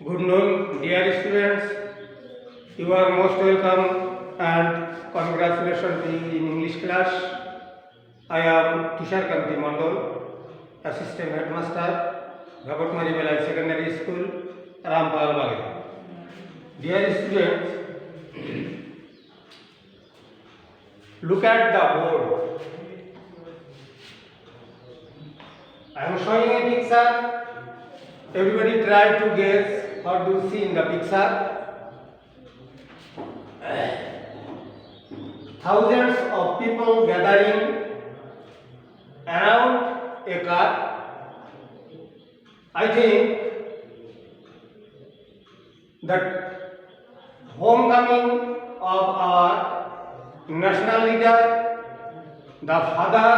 Good noon, dear students. You are most welcome and congratulations to you in English class. I am Tushar Kanti Mandal, Assistant Headmaster, Bhagatmari Belai Secondary School, Rampal Bagay. Dear students, look at the board. I am showing a picture. Everybody try to guess what do you see in the picture. Thousands of people gathering around a car. I think that homecoming of our national leader, the father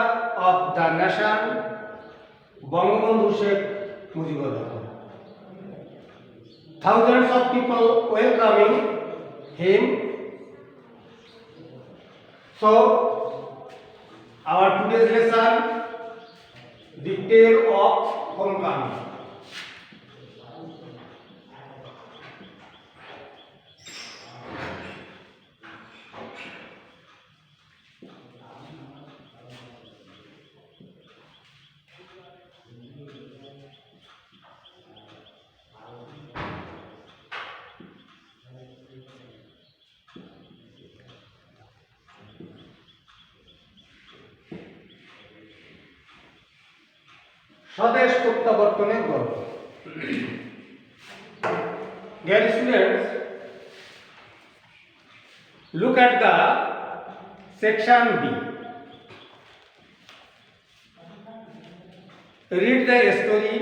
of the nation, Bangabandhu Sheikh Mujibur Rahman. Thousands of people welcoming him. So, our today's lesson, the tale of homecoming. স্বদেশ প্রত্যাবর্তনের গল্প। Dear students, look at the section B. Read the story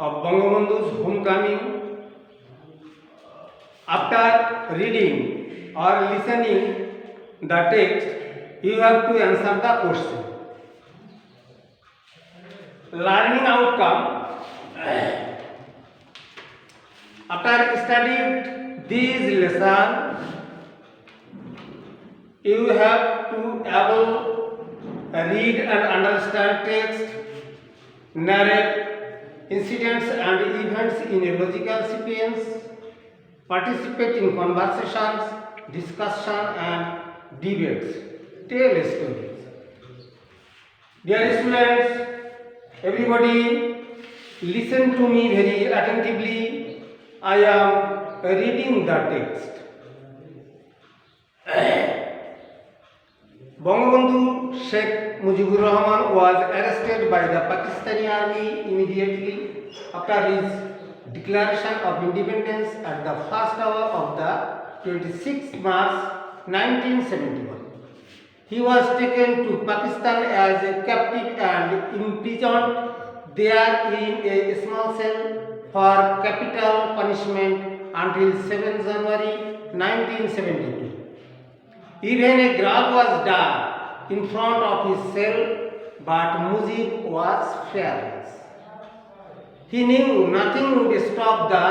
of Bangabandhu's homecoming. After reading or listening the text, you have to answer the question. Learning outcome. After studying this lesson, you have to able read and understand text, narrate incidents and events in a logical sequence, participate in conversations, discussion and debates, tell stories. Dear students, everybody listen to me very attentively. I am reading the text. Bangabandhu Sheikh Mujibur Rahman was arrested by the Pakistani army immediately after his declaration of independence at the first hour of the 26th March 1971. He was taken to Pakistan as a captive and imprisoned there in a small cell for capital punishment until 7 January 1972. Even a grave was dug in front of his cell, but Mujib was fearless. He knew nothing would stop the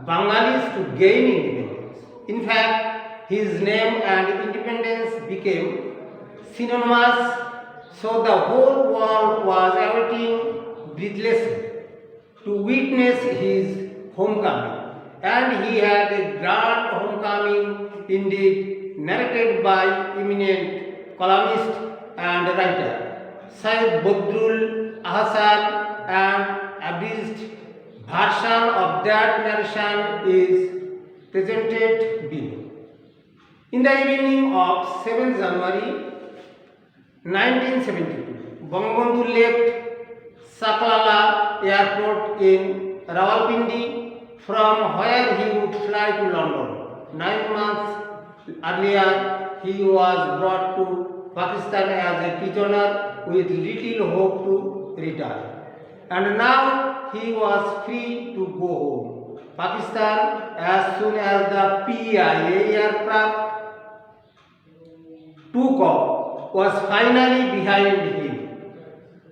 Bengalis to gain independence. In fact, his name and independence became synonymous, so the whole world was awaiting breathlessly to witness his homecoming. And he had a grand homecoming indeed, narrated by eminent columnist and writer Syed Badrul Ahsan, and abridged version of that narration is presented below. In the evening of 7 January 1972, Bangabandhu left Saklala Airport in Rawalpindi, from where he would fly to London. 9 months earlier, he was brought to Pakistan as a prisoner with little hope to return. And now he was free to go home. Pakistan, as soon as the PIA aircraft took off, was finally behind him.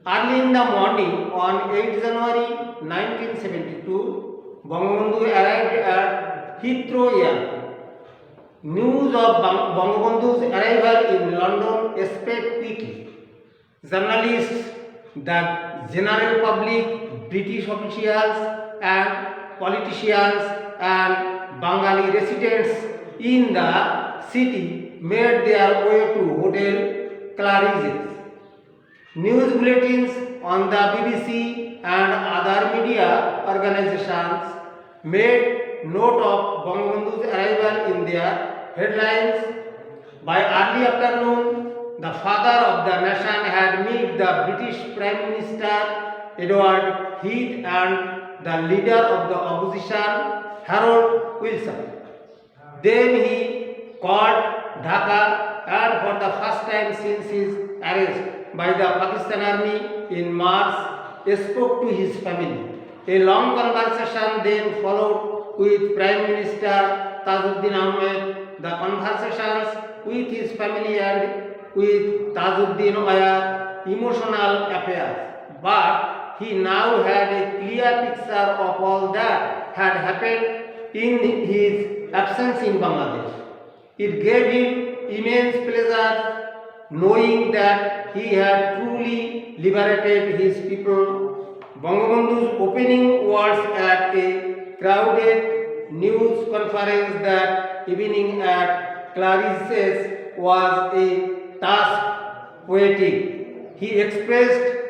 Early in the morning on 8 January 1972, Bangabandhu arrived at Heathrow Airport. News of Bangabandhu's arrival in London spread quickly. Journalists, the general public, British officials and politicians and Bengali residents in the city made their way to Hotel Claridge's. News bulletins on the BBC and other media organizations made note of Bangabandhu's arrival in their headlines. By early afternoon, the father of the nation had met the British Prime Minister Edward Heath and the leader of the opposition Harold Wilson. Then he called Dhaka and for the first time since his arrest by the Pakistan Army in March spoke to his family. A long conversation then followed with Prime Minister Tajuddin Ahmed. The conversations with his family and with Tajuddin were emotional affairs, but he now had a clear picture of all that had happened in his absence in Bangladesh. It gave him immense pleasure knowing that he had truly liberated his people. Bangabandhu's opening words at a crowded news conference that evening at Claridge's was a task poetic. He expressed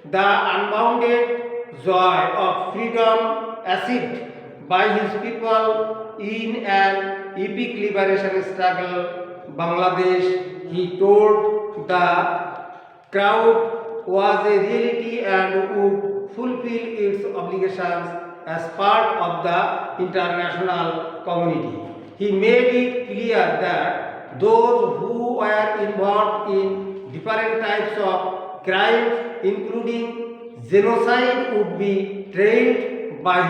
the unbounded joy of freedom achieved by his people in an epic liberation struggle. Bangladesh, he told the crowd, was a reality and would fulfill its obligations as part of the international community. He made it clear that those who were involved in different types of crimes, including genocide, would be trained by